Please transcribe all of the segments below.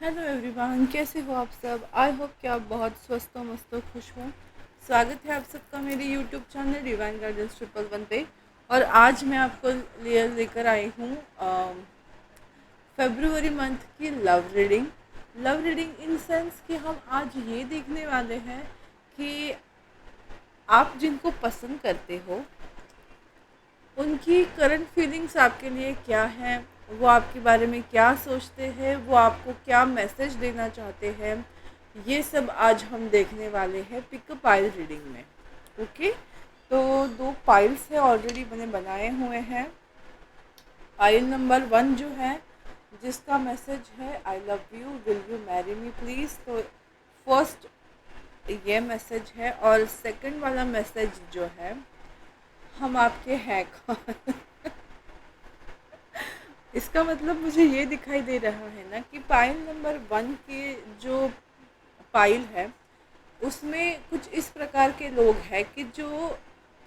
Hello everyone, कैसे हो आप सब। आई होप कि आप बहुत स्वस्थ हो, मस्त हो, खुश हो। स्वागत है आप सबका मेरे यूट्यूब चैनल डिवाइन गार्डन्स 111 पे। और आज मैं आपको लिए लेकर आई हूँ फेब्रुवरी मंथ की लव रीडिंग इन सेंस कि हम आज ये देखने वाले हैं कि आप जिनको पसंद करते हो उनकी करंट फीलिंग्स आपके लिए क्या हैं, वो आपके बारे में क्या सोचते हैं, वो आपको क्या मैसेज देना चाहते हैं। ये सब आज हम देखने वाले हैं पिक पाइल रीडिंग में। ओके, तो दो पाइल्स है ऑलरेडी मैंने बनाए हुए हैं। पाइल नंबर 1 जो है, जिसका मैसेज है आई love you, will you marry me please. तो फर्स्ट ये मैसेज है। और सेकंड वाला मैसेज जो है, हम आपके हैं कौन। इसका मतलब मुझे ये दिखाई दे रहा है ना कि पाइल नंबर 1 के जो पाइल है उसमें कुछ इस प्रकार के लोग हैं कि जो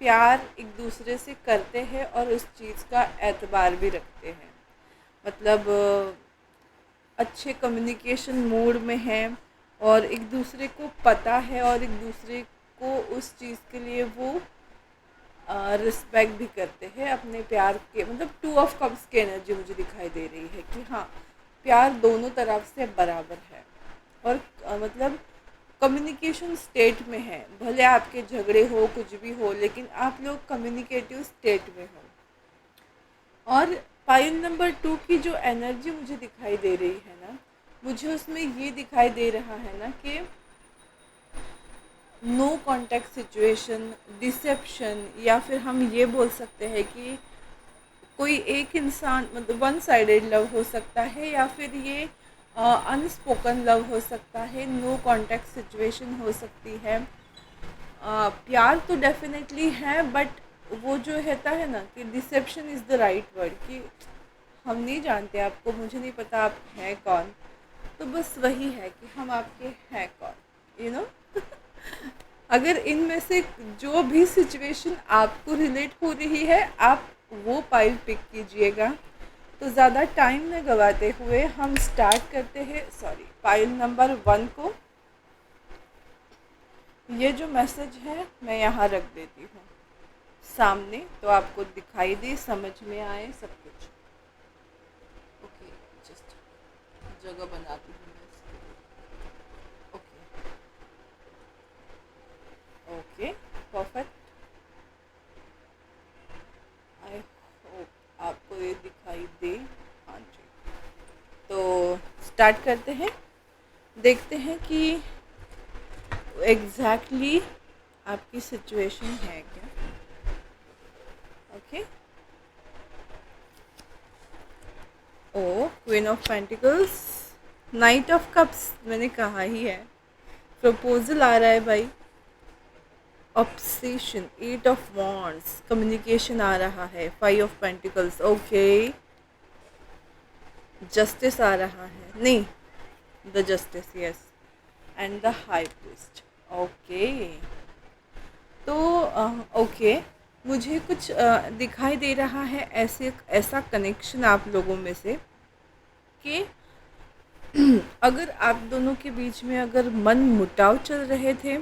प्यार एक दूसरे से करते हैं और उस चीज़ का एतबार भी रखते हैं। मतलब अच्छे कम्युनिकेशन मूड में हैं और एक दूसरे को पता है और एक दूसरे को उस चीज़ के लिए वो रिस्पेक्ट भी करते हैं अपने प्यार के। मतलब 2 ऑफ कप्स की एनर्जी मुझे दिखाई दे रही है कि हाँ, प्यार दोनों तरफ से बराबर है। और मतलब कम्युनिकेशन स्टेट में है, भले आपके झगड़े हो कुछ भी हो लेकिन आप लोग कम्युनिकेटिव स्टेट में हो। और पाइल नंबर 2 की जो एनर्जी मुझे दिखाई दे रही है ना, मुझे उसमें ये दिखाई दे रहा है ना कि नो कॉन्टैक्ट सिचुएशन, डिसेप्शन, या फिर हम ये बोल सकते हैं कि कोई एक इंसान मतलब वन साइडेड लव हो सकता है, या फिर ये अनस्पोकन लव हो सकता है, नो कॉन्टैक्ट सिचुएशन हो सकती है। प्यार तो डेफिनेटली है, बट वो जो रहता है ना कि deception is the right word, कि हम नहीं जानते आपको, मुझे नहीं पता आप हैं कौन। तो बस वही है कि हम आपके हैं कौन, अगर इनमें से जो भी सिचुएशन आपको रिलेट हो रही है, आप वो पाइल पिक कीजिएगा। तो ज़्यादा टाइम न गवाते हुए हम स्टार्ट करते हैं पाइल नंबर 1 को। ये जो मैसेज है मैं यहाँ रख देती हूँ सामने, तो आपको दिखाई दे, समझ में आए सब कुछ। ओके, जस्ट जगह बनाती हूँ मैं इसके लिए। Okay, okay, perfect. I hope आपको ये दिखाई दे। हाँ जी, तो स्टार्ट करते हैं। देखते हैं कि एग्जैक्टली आपकी सिचुएशन है क्या। Okay, oh queen of pentacles, knight of cups, मैंने कहा ही है, प्रपोजल आ रहा है भाई। ऑब्सेशन, 8 ऑफ वॉन्ड्स, कम्युनिकेशन आ रहा है। 5 ऑफ पेंटिकल्स, ओके। जस्टिस आ रहा है, नहीं, the justice, yes. And the high priest, okay. तो ओके, मुझे कुछ दिखाई दे रहा है ऐसे ऐसा कनेक्शन आप लोगों में से कि अगर आप दोनों के बीच में अगर मन मुटाव चल रहे थे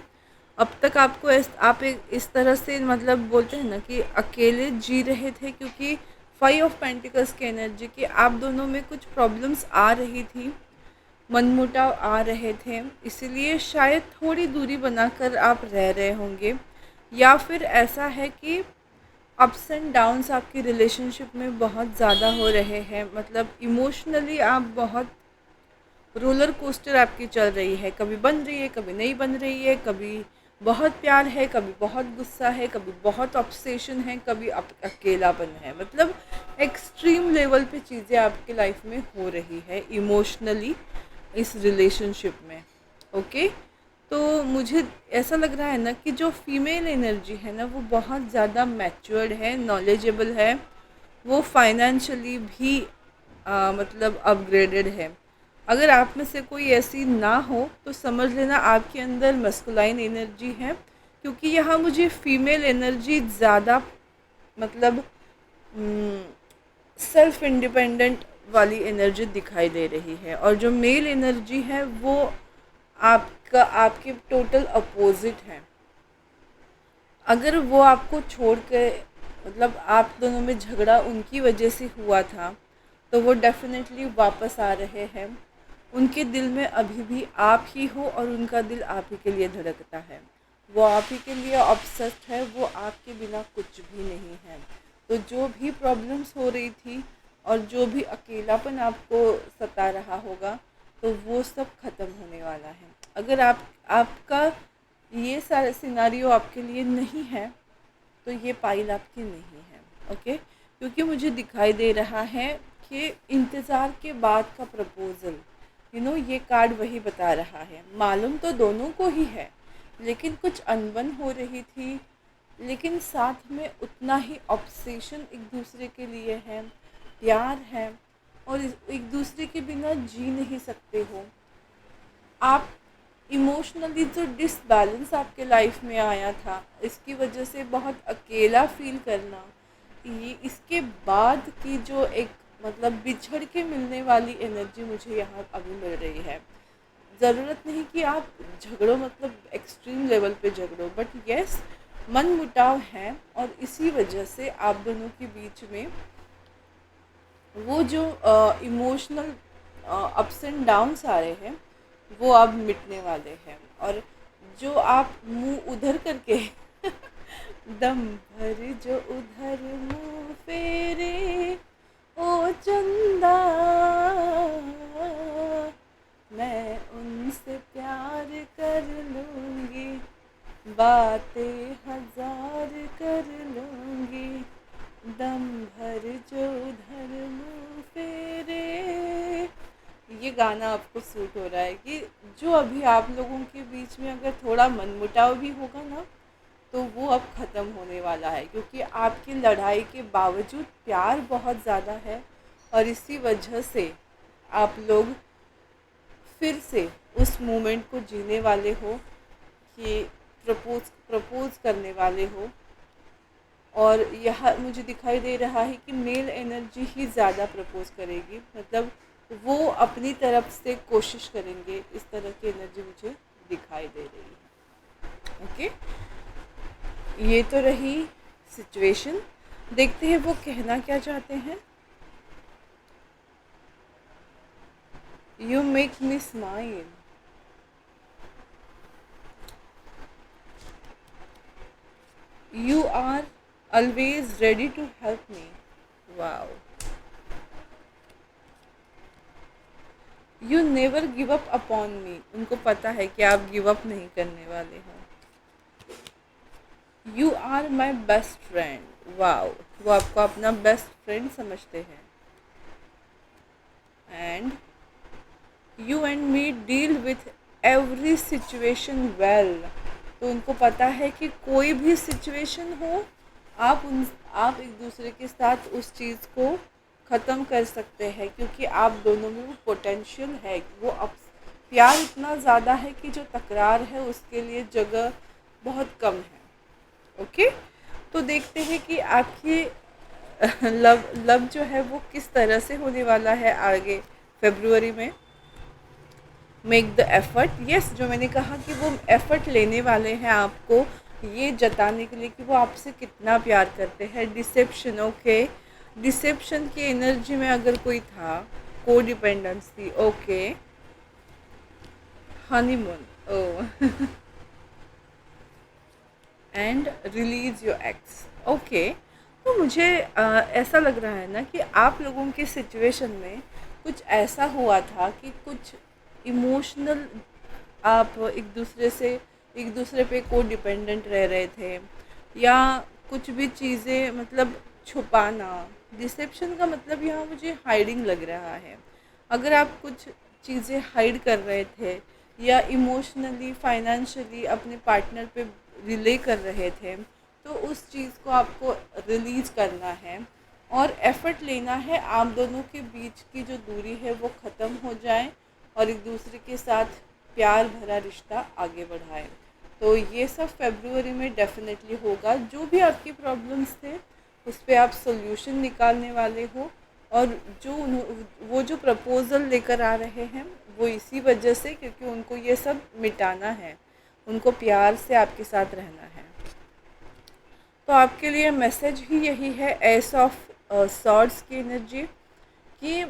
अब तक, आपको आप इस तरह से मतलब बोलते हैं ना कि अकेले जी रहे थे, क्योंकि 5 ऑफ पेंटिकल्स की एनर्जी की आप दोनों में कुछ प्रॉब्लम्स आ रही थी, मनमुटाव आ रहे थे, इसीलिए शायद थोड़ी दूरी बनाकर आप रह रहे होंगे। या फिर ऐसा है कि अप्स एंड डाउन्स आपकी रिलेशनशिप में बहुत ज़्यादा हो रहे हैं। मतलब इमोशनली आप बहुत रोलर कोस्टर आपकी चल रही है, कभी बन रही है, कभी नहीं बन रही है, कभी बहुत प्यार है, कभी बहुत गुस्सा है, कभी बहुत ऑब्सेशन है, कभी अकेलापन है। मतलब एक्सट्रीम लेवल पे चीज़ें आपकी लाइफ में हो रही है इमोशनली इस रिलेशनशिप में। ओके, तो मुझे ऐसा लग रहा है ना कि जो फीमेल एनर्जी है ना वो बहुत ज़्यादा मैच्योर्ड है, नॉलेजेबल है, वो फाइनेंशियली भी मतलब अपग्रेडेड है। अगर आप में से कोई ऐसी ना हो तो समझ लेना आपके अंदर मस्कुलाइन एनर्जी है, क्योंकि यहाँ मुझे फीमेल एनर्जी ज़्यादा मतलब सेल्फ इंडिपेंडेंट वाली एनर्जी दिखाई दे रही है, और जो मेल एनर्जी है वो आपका आपके टोटल अपोजिट है। अगर वो आपको छोड़ के, मतलब आप दोनों में झगड़ा उनकी वजह से हुआ था, तो वो डेफिनेटली वापस आ रहे हैं। उनके दिल में अभी भी आप ही हो और उनका दिल आप ही के लिए धड़कता है। वो आप ही के लिए ऑब्सेस्ड है, वो आपके बिना कुछ भी नहीं है। तो जो भी प्रॉब्लम्स हो रही थी और जो भी अकेलापन आपको सता रहा होगा, तो वो सब ख़त्म होने वाला है। अगर आपका ये सारे सिनारियो आपके लिए नहीं है, तो ये पाइल आपकी नहीं है। ओके, क्योंकि मुझे दिखाई दे रहा है कि इंतज़ार के बाद का प्रपोज़ल, ये कार्ड वही बता रहा है। मालूम तो दोनों को ही है, लेकिन कुछ अनबन हो रही थी, लेकिन साथ में उतना ही ऑब्सेशन एक दूसरे के लिए है, प्यार है, और एक दूसरे के बिना जी नहीं सकते हो आप। इमोशनली जो डिसबैलेंस आपके लाइफ में आया था, इसकी वजह से बहुत अकेला फील करना, ये इसके बाद की जो एक मतलब बिछड़ के मिलने वाली एनर्जी मुझे यहाँ अभी मिल रही है। ज़रूरत नहीं कि आप झगड़ो, मतलब एक्सट्रीम लेवल पे झगड़ो, बट यस, मन मुटाव है, और इसी वजह से आप दोनों के बीच में वो जो इमोशनल अप्स एंड डाउन्स आ रहे हैं, वो अब मिटने वाले हैं। और जो आप मुंह उधर करके दम भर जो उधर मुंह फेरे, ओ चंदा मैं उनसे प्यार कर लूँगी, बातें हजार कर लूँगी, दम भर जो उधर मुँह फेरे। ये गाना आपको सूट हो रहा है कि जो अभी आप लोगों के बीच में अगर थोड़ा मनमुटाव भी होगा ना, तो वो अब ख़त्म होने वाला है, क्योंकि आपकी लड़ाई के बावजूद प्यार बहुत ज़्यादा है। और इसी वजह से आप लोग फिर से उस मोमेंट को जीने वाले हो कि प्रपोज करने वाले हो। और यह मुझे दिखाई दे रहा है कि मेल एनर्जी ही ज़्यादा प्रपोज करेगी, मतलब वो अपनी तरफ से कोशिश करेंगे, इस तरह की एनर्जी मुझे दिखाई दे रही है। ओके, ये तो रही सिचुएशन। देखते हैं वो कहना क्या चाहते हैं। You make me smile, you are always ready to help me. Wow, you never give up upon me. उनको पता है कि आप गिव अप नहीं करने वाले हो। You are my best friend. Wow, वो आपको अपना बेस्ट फ्रेंड समझते हैं। And you and me deal with every situation well. तो उनको पता है कि कोई भी सिचुएशन हो, आप एक दूसरे के साथ उस चीज़ को ख़त्म कर सकते हैं, क्योंकि आप दोनों में वो पोटेंशियल है। वो अब प्यार इतना ज़्यादा है कि जो तकरार है उसके लिए जगह बहुत कम है। ओके, तो देखते हैं कि आपकी लव जो है वो किस तरह से होने वाला है आगे फरवरी में। मेक द एफर्ट, यस, जो मैंने कहा कि वो एफर्ट लेने वाले हैं आपको ये जताने के लिए कि वो आपसे कितना प्यार करते हैं। डिसेप्शन, ओके, डिसेप्शन की एनर्जी में अगर कोई था, codependency, okay, honeymoon, oh and release your ex. Okay, तो मुझे ऐसा लग रहा है ना कि आप लोगों की सिचुएशन में कुछ ऐसा हुआ था कि कुछ इमोशनल, आप एक दूसरे पे को डिपेंडेंट रह रहे थे, या कुछ भी चीज़ें मतलब छुपाना। डिसेप्शन का मतलब यहाँ मुझे हाइडिंग लग रहा है। अगर आप कुछ चीज़ें हाइड कर रहे थे, या इमोशनली फाइनेंशियली अपने पार्टनर पे रिले कर रहे थे, तो उस चीज़ को आपको रिलीज़ करना है और एफ़र्ट लेना है। आप दोनों के बीच की जो दूरी है वो ख़त्म हो जाए और एक दूसरे के साथ प्यार भरा रिश्ता आगे बढ़ाए। तो ये सब फरवरी में डेफिनेटली होगा। जो भी आपकी प्रॉब्लम्स थे उस पर आप सोल्यूशन निकालने वाले हो, और वो जो प्रपोज़ल लेकर आ रहे हैं वो इसी वजह से, क्योंकि उनको ये सब मिटाना है, उनको प्यार से आपके साथ रहना है। तो आपके लिए मैसेज ही यही है, एस ऑफ सॉर्ड्स की एनर्जी, कि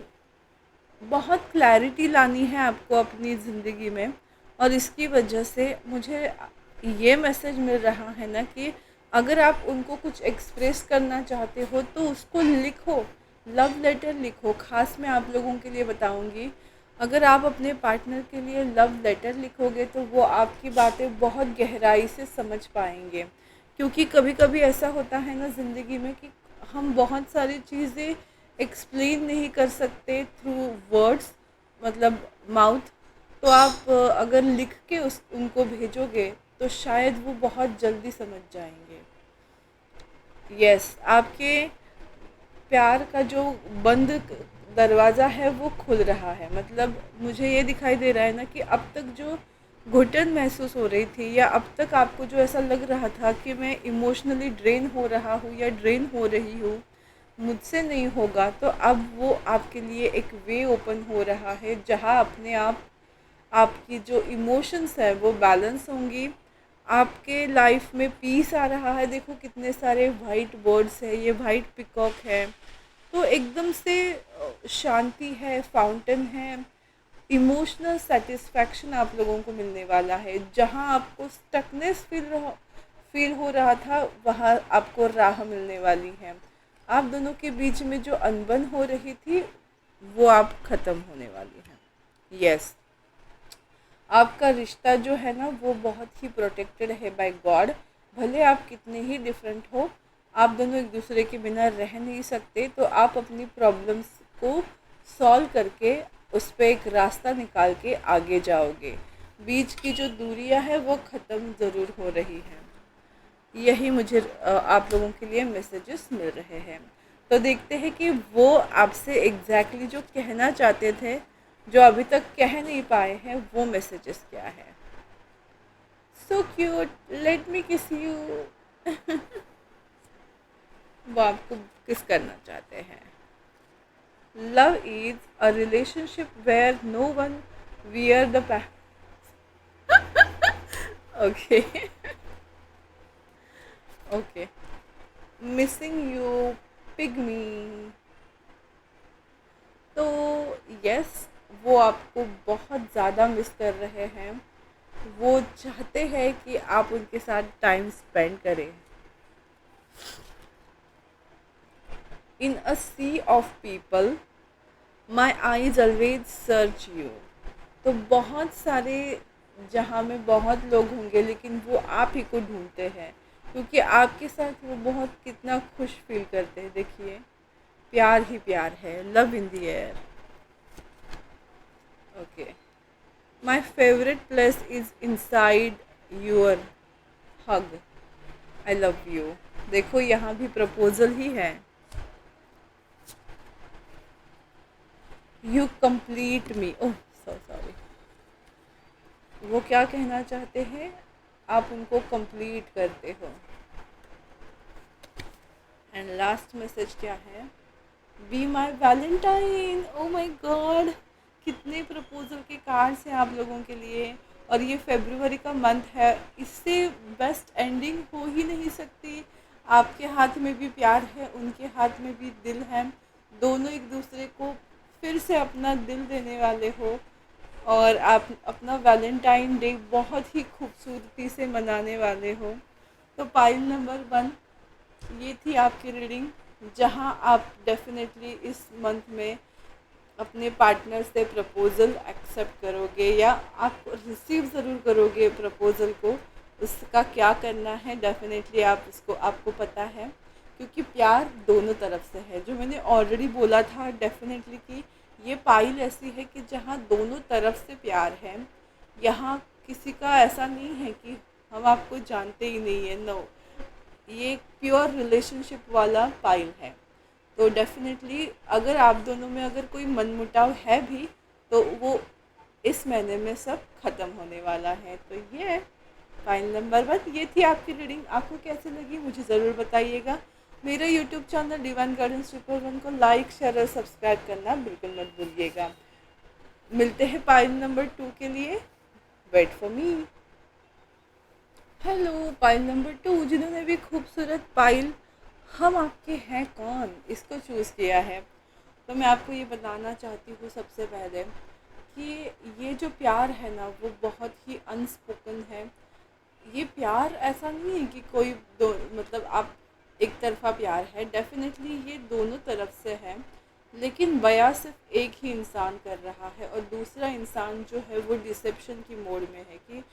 बहुत क्लैरिटी लानी है आपको अपनी ज़िंदगी में। और इसकी वजह से मुझे ये मैसेज मिल रहा है ना कि अगर आप उनको कुछ एक्सप्रेस करना चाहते हो तो उसको लिखो, लव लेटर लिखो। ख़ास मैं आप लोगों के लिए बताऊंगी, अगर आप अपने पार्टनर के लिए लव लेटर लिखोगे तो वो आपकी बातें बहुत गहराई से समझ पाएंगे। क्योंकि कभी कभी ऐसा होता है ना ज़िंदगी में कि हम बहुत सारी चीज़ें एक्सप्लेन नहीं कर सकते थ्रू वर्ड्स, मतलब माउथ। तो आप अगर लिख के उस उनको भेजोगे तो शायद वो बहुत जल्दी समझ जाएंगे। यस, आपके प्यार का जो बंद दरवाज़ा है वो खुल रहा है। मतलब मुझे ये दिखाई दे रहा है ना कि अब तक जो घुटन महसूस हो रही थी, या अब तक आपको जो ऐसा लग रहा था कि मैं इमोशनली ड्रेन हो रहा हूँ या ड्रेन हो रही हूँ, मुझसे नहीं होगा, तो अब वो आपके लिए एक वे ओपन हो रहा है जहाँ अपने आप आपकी जो इमोशंस है वो बैलेंस होंगी। आपके लाइफ में पीस आ रहा है। देखो कितने सारे वाइट बर्ड्स है, ये वाइट पिकॉक है, तो एकदम से शांति है, फाउंटेन है, इमोशनल सेटिस्फैक्शन आप लोगों को मिलने वाला है। जहाँ आपको स्टकनेस फील हो रहा था, वहाँ आपको राह मिलने वाली है। आप दोनों के बीच में जो अनबन हो रही थी वो आप ख़त्म होने वाली है। यस, आपका रिश्ता जो है ना वो बहुत ही प्रोटेक्टेड है बाय गॉड। भले आप कितने ही डिफरेंट हो, आप दोनों एक दूसरे के बिना रह नहीं सकते, तो आप अपनी प्रॉब्लम्स को सॉल्व करके उस पर एक रास्ता निकाल के आगे जाओगे। बीच की जो दूरियां है वो ख़त्म ज़रूर हो रही हैं। यही मुझे आप लोगों के लिए मैसेजेस मिल रहे हैं। तो देखते हैं कि वो आपसे एग्जैक्टली जो कहना चाहते थे, जो अभी तक कह नहीं पाए हैं, वो मैसेजेस क्या है। सो क्यूट, लेट मी किस यू। वो आपको किस करना चाहते हैं। Love is a relationship where no one wear the okay. Okay, missing you पिगमी। तो यस, वो आपको बहुत ज़्यादा मिस कर रहे हैं। वो चाहते हैं कि आप उनके साथ टाइम स्पेंड करें। In a sea of people my eyes always search you. तो बहुत सारे, जहाँ में बहुत लोग होंगे लेकिन वो आप ही को ढूंढते हैं, क्योंकि आपके साथ वो बहुत कितना खुश फील करते हैं। देखिए, प्यार ही प्यार है, love in the air. Okay, my favourite place is inside your hug, I love you. देखो यहाँ भी प्रपोजल ही है। You complete me, oh so sorry. वो क्या कहना चाहते हैं, आप उनको कंप्लीट करते हो। एंड लास्ट मैसेज क्या है, be my Valentine. Oh my God, कितने प्रपोजल के कार्ड्स हैं आप लोगों के लिए। और ये फेब्रुवरी का मंथ है, इससे बेस्ट एंडिंग हो ही नहीं सकती। आपके हाथ में भी प्यार है, उनके हाथ में भी दिल है, दोनों एक दूसरे को फिर से अपना दिल देने वाले हो। और आप अपना वैलेंटाइन डे बहुत ही खूबसूरती से मनाने वाले हो। तो पाइल नंबर 1, ये थी आपकी रीडिंग, जहां आप डेफिनेटली इस मंथ में अपने पार्टनर से प्रपोज़ल एक्सेप्ट करोगे, या आप रिसीव ज़रूर करोगे प्रपोज़ल को। उसका क्या करना है डेफिनेटली आप उसको आपको पता है, क्योंकि प्यार दोनों तरफ से है। जो मैंने ऑलरेडी बोला था डेफिनेटली कि ये पाइल ऐसी है कि जहाँ दोनों तरफ से प्यार है। यहाँ किसी का ऐसा नहीं है कि हम आपको जानते ही नहीं है, नो, ये प्योर रिलेशनशिप वाला पाइल है। तो डेफिनेटली अगर आप दोनों में अगर कोई मनमुटाव है भी, तो वो इस महीने में सब ख़त्म होने वाला है। तो ये फाइल नंबर 1, ये थी आपकी रीडिंग। आपको कैसे लगी मुझे ज़रूर बताइएगा। मेरा यूट्यूब चैनल डिवाइन गार्डन्स 1 को लाइक शेयर और सब्सक्राइब करना बिल्कुल मत भूलिएगा। मिलते हैं पाइल नंबर 2 के लिए। Wait for me. हेलो पाइल नंबर 2, जिन्होंने भी खूबसूरत पाइल हम आपके हैं कौन इसको चूज़ किया है। तो मैं आपको ये बताना चाहती हूँ सबसे पहले कि ये जो प्यार है ना वो बहुत ही अनस्पोकन है। ये प्यार ऐसा नहीं है कि कोई दो मतलब आप एक तरफ़ा प्यार है, डेफ़िनेटली ये दोनों तरफ से है, लेकिन बयां सिर्फ एक ही इंसान कर रहा है और दूसरा इंसान जो है वो डिसेप्शन की मोड में है कि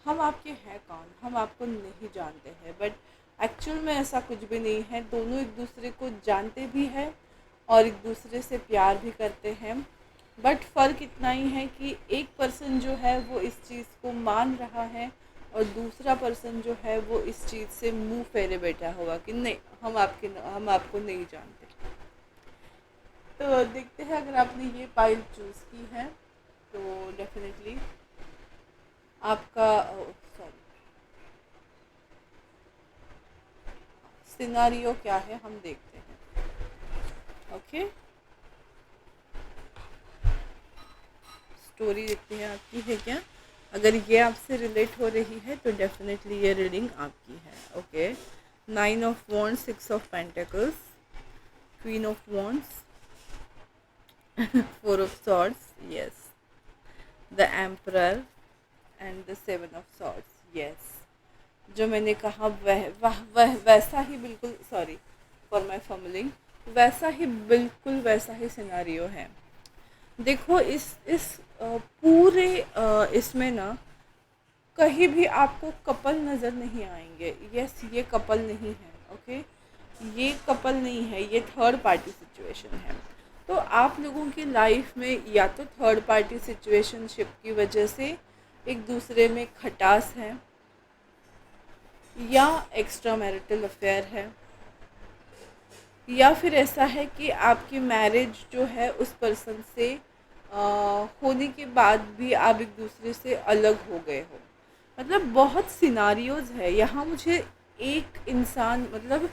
हम आपके हैं कौन, हम आपको नहीं जानते हैं। बट एक्चुअल में ऐसा कुछ भी नहीं है, दोनों एक दूसरे को जानते भी हैं और एक दूसरे से प्यार भी करते हैं। बट फ़र्क इतना ही है कि एक पर्सन जो है वो इस चीज़ को मान रहा है और दूसरा पर्सन जो है वो इस चीज़ से मुंह फेरे बैठा हुआ कि नहीं, हम आपको नहीं जानते। तो देखते हैं, अगर आपने ये पाइल चूज़ की है तो डेफिनेटली आपका सॉरी सिनारियो क्या है हम देखते हैं। ओके, स्टोरी देखते हैं आपकी है क्या। अगर ये आपसे रिलेट हो रही है तो डेफिनेटली ये रीडिंग आपकी है। Okay, 9 of wands, 6 of pentacles, queen of wands, 4 of swords, yes, the emperor and the 7 of swords, yes. जो मैंने कहा वह वैसा ही बिल्कुल, सॉरी फॉर माई फॉर्मलिंग, वैसा ही बिल्कुल वैसा ही सिनारियो है। देखो इस पूरे इसमें ना कहीं भी आपको कपल नज़र नहीं आएंगे। यस, ये कपल नहीं है। ओके, ये कपल नहीं है, ये थर्ड पार्टी सिचुएशन है। तो आप लोगों की लाइफ में या तो थर्ड पार्टी सिचुएशनशिप की वजह से एक दूसरे में खटास है, या एक्स्ट्रा मैरिटल अफेयर है, या फिर ऐसा है कि आपकी मैरिज जो है उस पर्सन से होने के बाद भी आप एक दूसरे से अलग हो गए हो। मतलब बहुत सिनारियोज़ है यहाँ मुझे। एक इंसान मतलब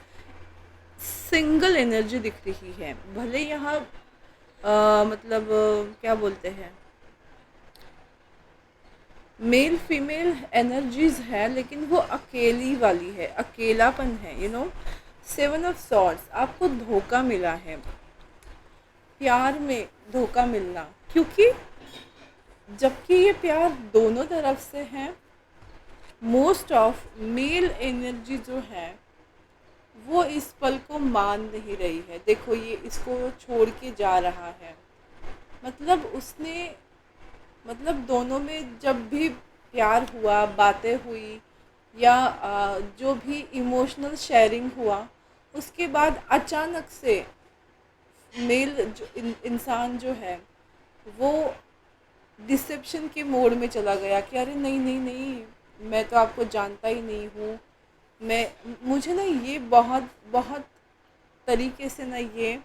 सिंगल एनर्जी दिख रही है, भले यहाँ मतलब क्या बोलते हैं, मेल फीमेल एनर्जीज है, लेकिन वो अकेली वाली है, अकेलापन है, यू नो। 7 ऑफ सॉर्ड्स, आपको धोखा मिला है, प्यार में धोखा मिलना, क्योंकि जबकि ये प्यार दोनों तरफ से है, मोस्ट ऑफ मेल एनर्जी जो है वो इस पल को मान नहीं रही है। देखो ये इसको छोड़ के जा रहा है, मतलब उसने मतलब दोनों में जब भी प्यार हुआ, बातें हुई, या जो भी इमोशनल शेयरिंग हुआ, उसके बाद अचानक से मेल जो इंसान जो है वो डिसेप्शन के मोड में चला गया कि अरे नहीं नहीं नहीं, मैं तो आपको जानता ही नहीं हूँ। मुझे ना ये बहुत बहुत तरीके से ना ये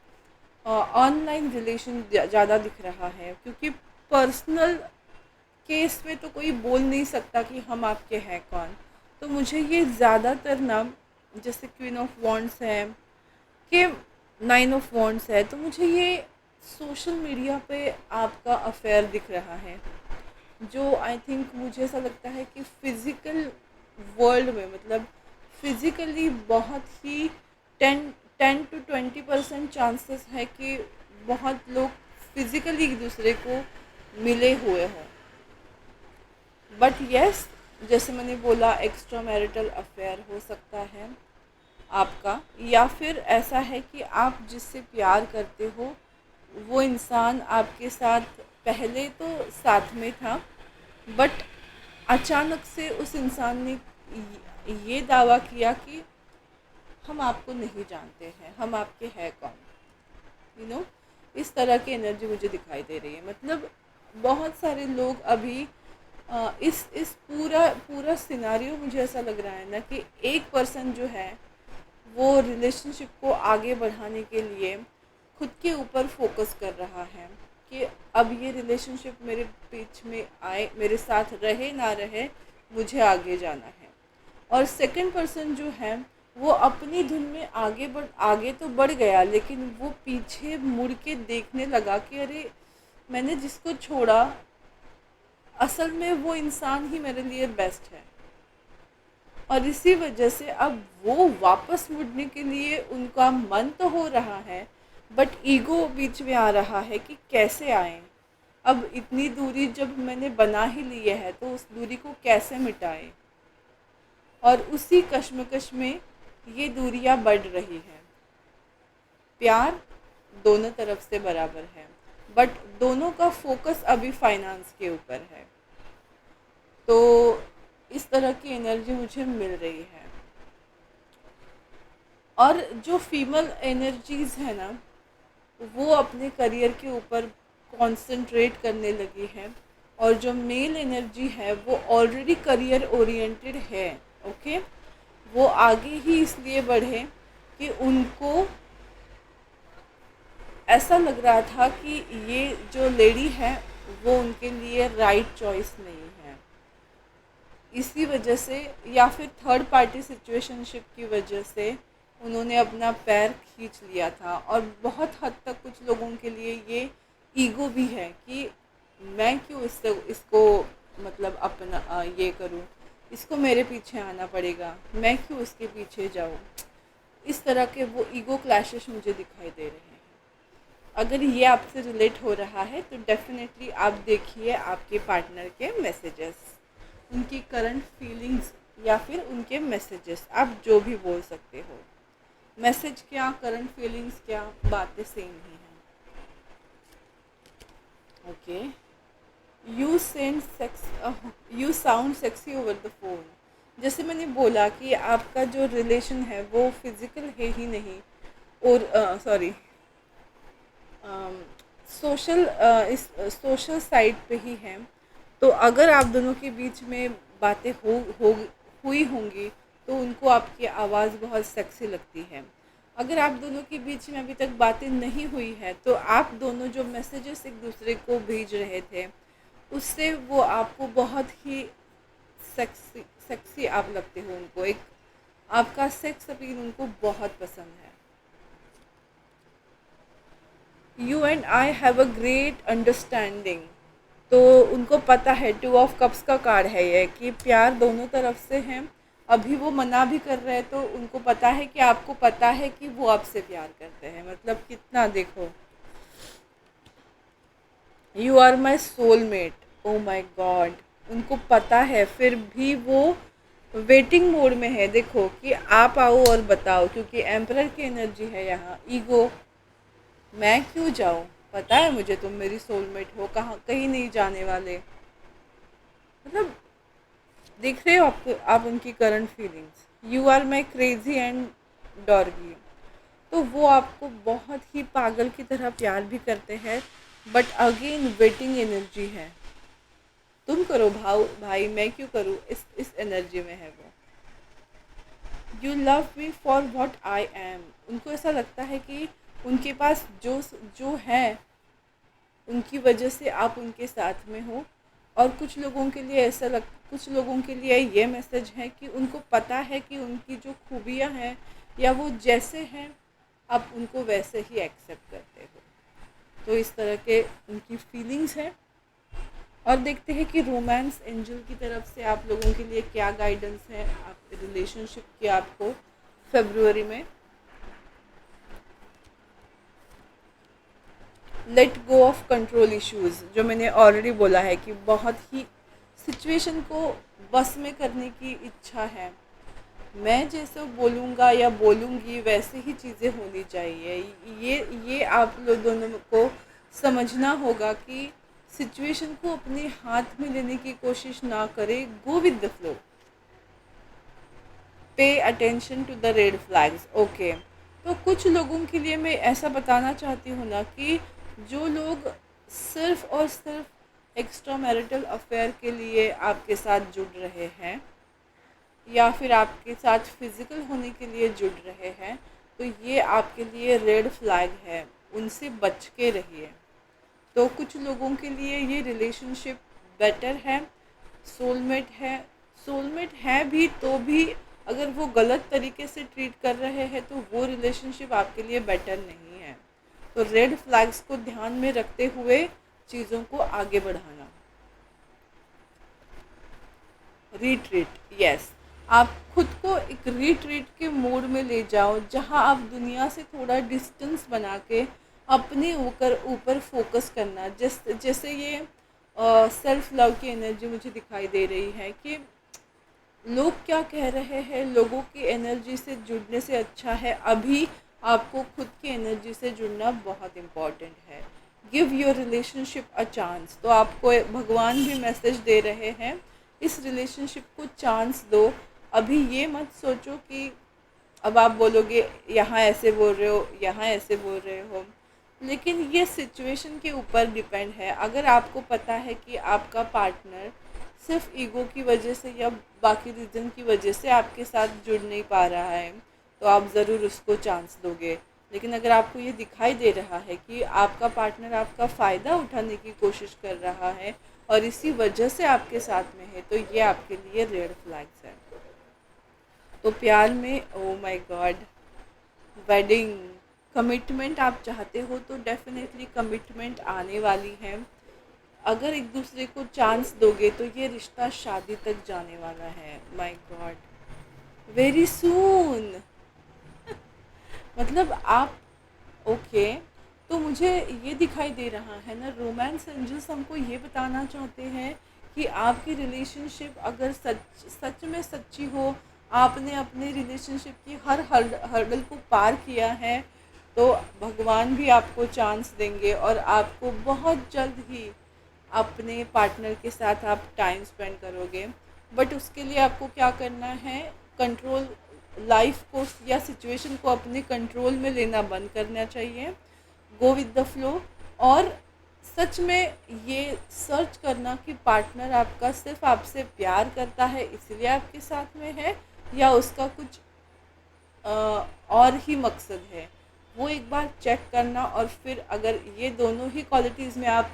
ऑनलाइन रिलेशन ज़्यादा दिख रहा है, क्योंकि पर्सनल केस में तो कोई बोल नहीं सकता कि हम आपके हैं कौन। तो मुझे ये ज़्यादातर ना, जैसे क्वीन ऑफ वॉन्ड्स है कि 9 ऑफ वॉन्ड्स है, तो मुझे ये सोशल मीडिया पे आपका अफेयर दिख रहा है, जो आई थिंक मुझे ऐसा लगता है कि फ़िज़िकल वर्ल्ड में, मतलब फ़िज़िकली बहुत ही 10 to 20% चांसेस है कि बहुत लोग फिज़िकली एक दूसरे को मिले हुए हों। बट यस, जैसे मैंने बोला, एक्स्ट्रा मैरिटल अफेयर हो सकता है आपका, या फिर ऐसा है कि आप जिससे प्यार करते हो वो इंसान आपके साथ पहले तो साथ में था, बट अचानक से उस इंसान ने ये दावा किया कि हम आपको नहीं जानते हैं, हम आपके हैं कौन, यू नो। इस तरह की एनर्जी मुझे दिखाई दे रही है। मतलब बहुत सारे लोग अभी इस पूरा पूरा सिनारियो मुझे ऐसा लग रहा है ना कि एक पर्सन जो है वो रिलेशनशिप को आगे बढ़ाने के लिए खुद के ऊपर फोकस कर रहा है कि अब ये रिलेशनशिप मेरे बीच में आए, मेरे साथ रहे ना रहे, मुझे आगे जाना है। और सेकंड पर्सन जो है वो अपनी धुन में आगे तो बढ़ गया, लेकिन वो पीछे मुड़ के देखने लगा कि अरे, मैंने जिसको छोड़ा असल में वो इंसान ही मेरे लिए बेस्ट है। और इसी वजह से अब वो वापस मुड़ने के लिए उनका मन तो हो रहा है, बट ईगो बीच में आ रहा है कि कैसे आए। अब इतनी दूरी जब मैंने बना ही ली है तो उस दूरी को कैसे मिटाएं। और उसी कश्मकश में ये दूरियां बढ़ रही हैं। प्यार दोनों तरफ से बराबर है, बट दोनों का फोकस अभी फाइनेंस के ऊपर है। तो इस तरह की एनर्जी मुझे मिल रही है। और जो फीमेल एनर्जीज़ है ना, वो अपने करियर के ऊपर कंसंट्रेट करने लगी है। और जो मेल एनर्जी है वो ऑलरेडी करियर ओरिएंटेड है। ओके, वो आगे ही इसलिए बढ़े कि उनको ऐसा लग रहा था कि ये जो लेडी है वो उनके लिए राइट चॉइस नहीं है। इसी वजह से या फिर थर्ड पार्टी सिचुएशनशिप की वजह से उन्होंने अपना पैर खींच लिया था। और बहुत हद तक कुछ लोगों के लिए ये ईगो भी है कि मैं क्यों इसको मतलब अपना ये करूं, इसको मेरे पीछे आना पड़ेगा, मैं क्यों इसके पीछे जाऊं। इस तरह के वो ईगो क्लैशेस मुझे दिखाई दे रहे हैं। अगर ये आपसे रिलेट हो रहा है तो डेफिनेटली आप देखिए आपके पार्टनर के मैसेजेस, उनकी करंट फीलिंग्स या फिर उनके मैसेजेस, आप जो भी बोल सकते हो। मैसेज क्या, करंट फीलिंग्स क्या, बातें सेम ही हैं। Okay, you sound sexy over the phone. जैसे मैंने बोला कि आपका जो रिलेशन है वो फिजिकल है ही नहीं, और सॉरी सोशल इस सोशल साइड पे ही है। तो अगर आप दोनों के बीच में बातें हो हुई होंगी तो उनको आपकी आवाज़ बहुत सेक्सी लगती है। अगर आप दोनों के बीच में अभी तक बातें नहीं हुई है तो आप दोनों जो मैसेजेस एक दूसरे को भेज रहे थे उससे वो आपको बहुत ही सेक्सी सेक्सी आप लगते हो उनको। एक आपका सेक्स अपील उनको बहुत पसंद है। You and I have a great understanding. तो उनको पता है, टू ऑफ कप्स का कार्ड है ये, कि प्यार दोनों तरफ से है। अभी वो मना भी कर रहे हैं तो उनको पता है कि आपको पता है कि वो आपसे प्यार करते हैं। मतलब कितना, देखो, you are my soulmate. Oh my God, उनको पता है फिर भी वो वेटिंग मोड में है। देखो कि आप आओ और बताओ, क्योंकि एम्परर की एनर्जी है यहाँ। ईगो, मैं क्यों जाऊँ, पता है मुझे तुम मेरी सोलमेट हो, कहाँ कहीं नहीं जाने वाले। मतलब देख रहे हो आप उनकी current feelings. You are my crazy and डॉर्गी। तो वो आपको बहुत ही पागल की तरह प्यार भी करते हैं, बट अगेन वेटिंग एनर्जी है। तुम करो भाई, मैं क्यों करूँ, इस एनर्जी में है वो। You love me for what I am. उनको ऐसा लगता है कि उनके पास जो जो है उनकी वजह से आप उनके साथ में हो। और कुछ लोगों के लिए ये मैसेज है कि उनको पता है कि उनकी जो खूबियाँ हैं या वो जैसे हैं आप उनको वैसे ही एक्सेप्ट करते हो। तो इस तरह के उनकी फीलिंग्स हैं। और देखते हैं कि रोमांस एंजल की तरफ से आप लोगों के लिए क्या गाइडेंस है आप रिलेशनशिप की आपको फरवरी में। Let go of control issues, जो मैंने ऑलरेडी बोला है कि बहुत ही सिचुएशन को बस में करने की इच्छा है। मैं जैसे बोलूँगा या बोलूँगी वैसे ही चीज़ें होनी चाहिए। ये आप लोग दोनों को समझना होगा कि सिचुएशन को अपने हाथ में लेने की कोशिश ना करें। Go with the flow, pay attention to the red flags. Okay, तो कुछ लोगों के लिए मैं ऐसा बताना चाहती हूँ ना कि जो लोग सिर्फ़ और सिर्फ एक्स्ट्रा मैरिटल अफेयर के लिए आपके साथ जुड़ रहे हैं या फिर आपके साथ फिज़िकल होने के लिए जुड़ रहे हैं, तो ये आपके लिए रेड फ्लैग है, उनसे बच के रहिए। तो कुछ लोगों के लिए ये रिलेशनशिप बेटर है। सोलमेट है, सोलमेट है भी तो भी अगर वो गलत तरीके से ट्रीट कर रहे हैं तो वो रिलेशनशिप आपके लिए बेटर नहीं है। तो रेड फ्लैग्स को ध्यान में रखते हुए चीज़ों को आगे बढ़ाना। Retreat, yes. आप खुद को एक रिट्रीट के मोड में ले जाओ जहां आप दुनिया से थोड़ा डिस्टेंस बना के अपने ऊपर ऊपर फोकस करना। जैसे ये सेल्फ लव की एनर्जी मुझे दिखाई दे रही है कि लोग क्या कह रहे हैं, लोगों की एनर्जी से जुड़ने से अच्छा है अभी आपको खुद की एनर्जी से जुड़ना बहुत इम्पॉर्टेंट है। Give your relationship a chance. तो आपको भगवान भी मैसेज दे रहे हैं, इस रिलेशनशिप को चांस दो। अभी ये मत सोचो कि अब आप बोलोगे यहाँ ऐसे बोल रहे हो, यहाँ ऐसे बोल रहे हो, लेकिन ये सिचुएशन के ऊपर डिपेंड है। अगर आपको पता है कि आपका पार्टनर सिर्फ ईगो की वजह से या बाकी रीज़न की वजह से आपके साथ जुड़ नहीं पा रहा है तो आप ज़रूर उसको चांस दोगे। लेकिन अगर आपको ये दिखाई दे रहा है कि आपका पार्टनर आपका फ़ायदा उठाने की कोशिश कर रहा है और इसी वजह से आपके साथ में है, तो ये आपके लिए रेड फ्लैग्स है। तो प्यार में, ओ माय गॉड, वेडिंग, कमिटमेंट आप चाहते हो तो डेफिनेटली कमिटमेंट आने वाली है। अगर एक दूसरे को चांस दोगे तो ये रिश्ता शादी तक जाने वाला है। My God, very soon. मतलब आप, ओके, तो मुझे ये दिखाई दे रहा है ना, रोमांस एंजल्स हमको ये बताना चाहते हैं कि आपकी रिलेशनशिप अगर सच सच में सच्ची हो, आपने अपने रिलेशनशिप की हर हर्डल को पार किया है, तो भगवान भी आपको चांस देंगे और आपको बहुत जल्द ही अपने पार्टनर के साथ आप टाइम स्पेंड करोगे। बट उसके लिए आपको क्या करना है, कंट्रोल, लाइफ को या सिचुएशन को अपने कंट्रोल में लेना बंद करना चाहिए। गो विद द फ्लो। और सच में ये सर्च करना कि पार्टनर आपका सिर्फ आपसे प्यार करता है इसलिए आपके साथ में है या उसका कुछ और ही मकसद है, वो एक बार चेक करना। और फिर अगर ये दोनों ही क्वालिटीज़ में आप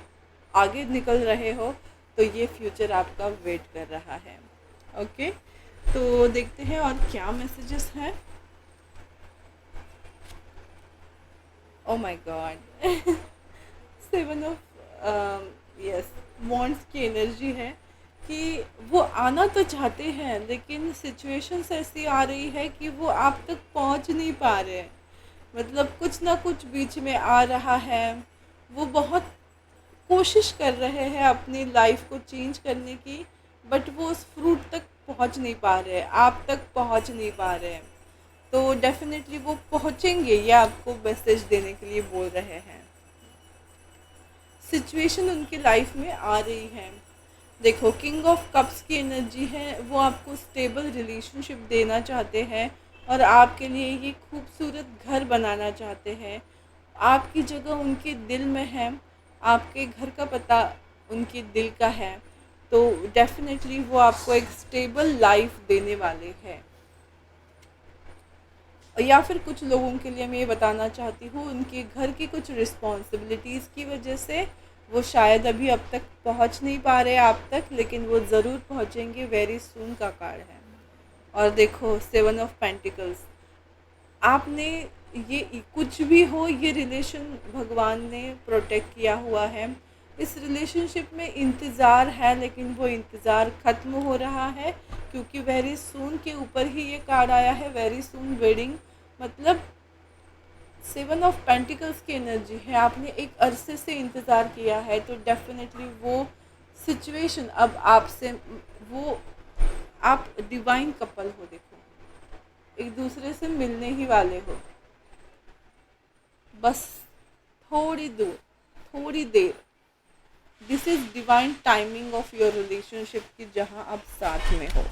आगे निकल रहे हो तो ये फ्यूचर आपका वेट कर रहा है। ओके, तो देखते हैं और क्या मैसेजेस हैं। ओ my God, seven of yes wands की एनर्जी है कि वो आना तो चाहते हैं लेकिन सिचुएशंस ऐसी आ रही है कि वो आप तक पहुंच नहीं पा रहे हैं। मतलब कुछ ना कुछ बीच में आ रहा है। वो बहुत कोशिश कर रहे हैं अपनी लाइफ को चेंज करने की, बट वो उस फ्रूट तक पहुंच नहीं पा रहे हैं, आप तक पहुंच नहीं पा रहे हैं। तो डेफिनेटली वो पहुंचेंगे, ये आपको मैसेज देने के लिए बोल रहे हैं। सिचुएशन उनकी लाइफ में आ रही है। देखो, किंग ऑफ कप्स की एनर्जी है, वो आपको स्टेबल रिलेशनशिप देना चाहते हैं और आपके लिए ये खूबसूरत घर बनाना चाहते हैं। आपकी जगह उनके दिल में है, आपके घर का पता उनके दिल का है। तो डेफिनेटली वो आपको एक स्टेबल लाइफ देने वाले हैं। या फिर कुछ लोगों के लिए मैं ये बताना चाहती हूँ, उनके घर की कुछ रिस्पॉन्सिबिलिटीज़ की वजह से वो शायद अभी अब तक पहुँच नहीं पा रहे आप तक, लेकिन वो ज़रूर पहुँचेंगे, वेरी सून का कार्ड है। और देखो, सेवन ऑफ पेंटिकल्स, आपने ये कुछ भी हो, ये रिलेशन भगवान ने प्रोटेक्ट किया हुआ है। इस रिलेशनशिप में इंतज़ार है लेकिन वो इंतज़ार ख़त्म हो रहा है क्योंकि वेरी सून के ऊपर ही ये कार्ड आया है, वेरी सून वेडिंग। मतलब सेवन ऑफ पेंटिकल्स की एनर्जी है, आपने एक अरसे से इंतज़ार किया है तो डेफिनेटली वो सिचुएशन अब आपसे, वो आप डिवाइन कपल हो। देखो, एक दूसरे से मिलने ही वाले हो, बस थोड़ी दूर, थोड़ी देर। This is divine timing of your relationship की जहाँ आप साथ में हो।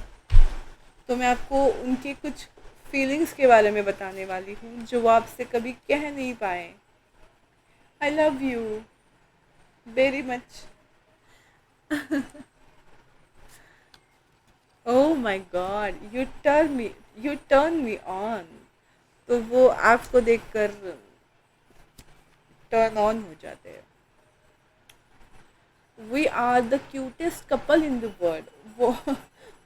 तो मैं आपको उनके कुछ फीलिंग्स के बारे में बताने वाली हूँ जो वो आपसे कभी कह नहीं पाए। I love you very much. Oh my God, you turn me on. तो वो आपको देखकर टर्न ऑन हो जाते हैं। We are the cutest couple in the world.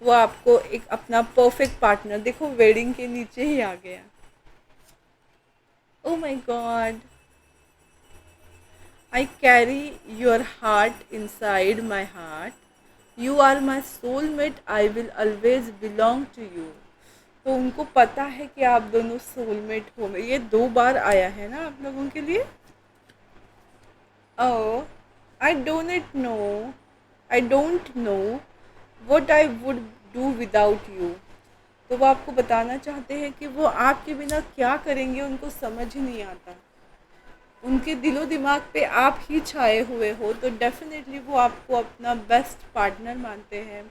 वो वो आपको एक अपना परफेक्ट पार्टनर, देखो वेडिंग के नीचे ही आ गया। Oh my God, I carry your heart inside my heart, you are my soulmate, I will always belong to you. तो उनको पता है कि आप दोनों सोलमेट हो। ये 2 बार आया है ना आप लोगों के लिए। Oh, I don't know. I don't know what I would do without you. तो वो आपको बताना चाहते हैं कि वो आपके बिना क्या करेंगे, उनको समझ ही नहीं आता। उनके दिलो दिमाग पे आप ही छाए हुए हो, तो डेफिनेटली वो आपको अपना बेस्ट पार्टनर मानते हैं।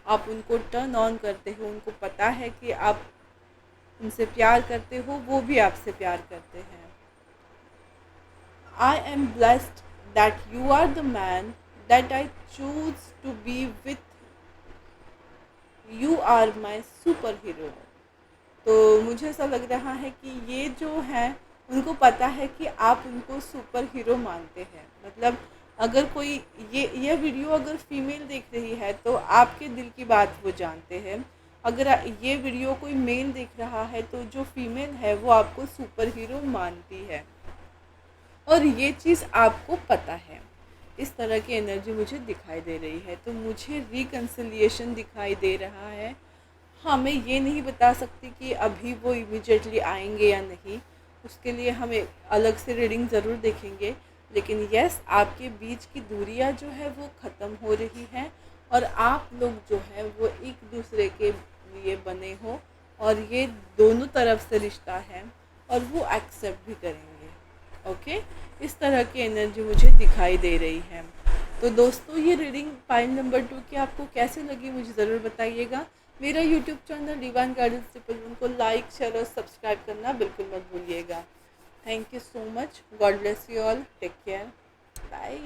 आप उनको टर्न ऑन करते हो, उनको पता है कि आप उनसे प्यार करते हो, वो भी आपसे प्यार करते हैं। I am blessed that you are the man that I choose to be with. You are my super hero. तो मुझे ऐसा लग रहा है कि ये जो है उनको पता है कि आप उनको सुपर हीरो मानते हैं। मतलब अगर कोई ये वीडियो अगर फीमेल देख रही है तो आपके दिल की बात वो जानते हैं। अगर ये वीडियो कोई मेल देख रहा है तो जो फीमेल है वो आपको सुपर हीरो मानती है, और ये चीज़ आपको पता है। इस तरह की एनर्जी मुझे दिखाई दे रही है, तो मुझे रिकन्सिलिएशन दिखाई दे रहा है। हाँ, मैं ये नहीं बता सकती कि अभी वो इमीडिएटली आएंगे या नहीं, उसके लिए हम एक अलग से रीडिंग ज़रूर देखेंगे। लेकिन यस, आपके बीच की दूरियां जो है वो ख़त्म हो रही हैं, और आप लोग जो है वो एक दूसरे के लिए बने हो, और ये दोनों तरफ से रिश्ता है, और वो एक्सेप्ट भी करेंगे। ओके, इस तरह की एनर्जी मुझे दिखाई दे रही है। तो दोस्तों, ये रीडिंग पाइल नंबर 2 की आपको कैसे लगी मुझे ज़रूर बताइएगा। मेरा YouTube channel divine guidance triple 1 को लाइक, शेयर और सब्सक्राइब करना बिल्कुल मत भूलिएगा। Thank you so much. God bless you all. Take care. Bye.